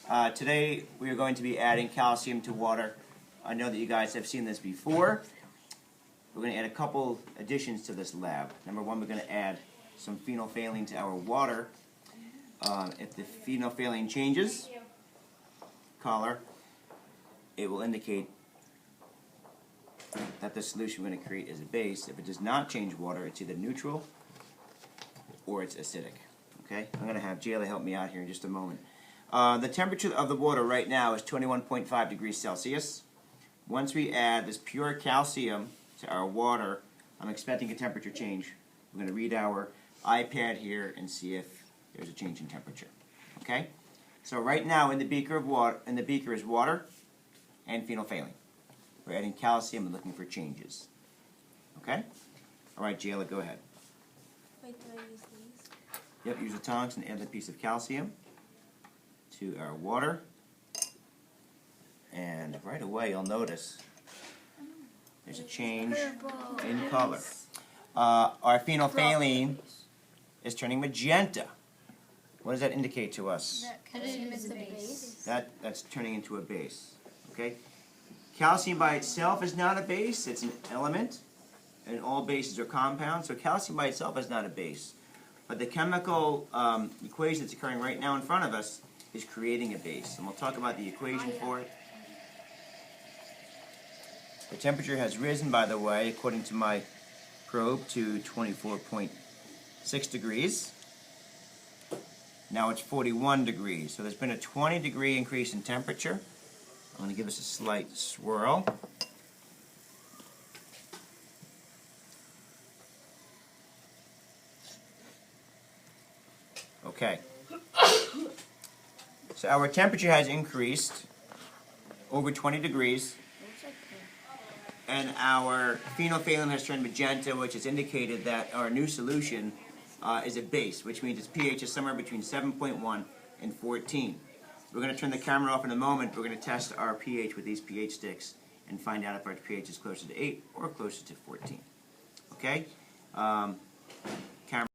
Today we are going to be adding calcium to water. I know that you guys have seen this before. We're going to add a couple additions to this lab. Number one, we're going to add some phenolphthalein to our water. If the phenolphthalein changes color, it will indicate that the solution we're going to create is a base. If it does not change water, it's either neutral or it's acidic. Okay? I'm going to have Jayla help me out here in just a moment. The temperature of the water right now is 21.5 degrees Celsius. Once we add this pure calcium to our water, I'm expecting a temperature change. We're going to read our iPad here and see if there's a change in temperature. Okay? So right now in the beaker is water and phenolphthalein. We're adding calcium and looking for changes. Okay? All right, Jayla, go ahead. Wait, do I use these? Yep, use the tongs and add a piece of calcium to our water. And right away you'll notice there's a change in color. Our phenolphthalein is turning magenta. What does that indicate to us? Calcium is a base. That's turning into a base. Okay? Calcium by itself is not a base, it's an element, and all bases are compounds, so calcium by itself is not a base. But the chemical equation that's occurring right now in front of us is creating a base, and we'll talk about the equation for it. The temperature has risen, by the way, according to my probe, to 24.6 degrees. Now it's 41 degrees, so there's been a 20-degree increase in temperature. I'm going to give us a slight swirl. Okay. So our temperature has increased over 20 degrees, and our phenolphthalein has turned magenta, which has indicated that our new solution is a base, which means its pH is somewhere between 7.1 and 14. We're going to turn the camera off in a moment. We're going to test our pH with these pH sticks and find out if our pH is closer to 8 or closer to 14. Okay?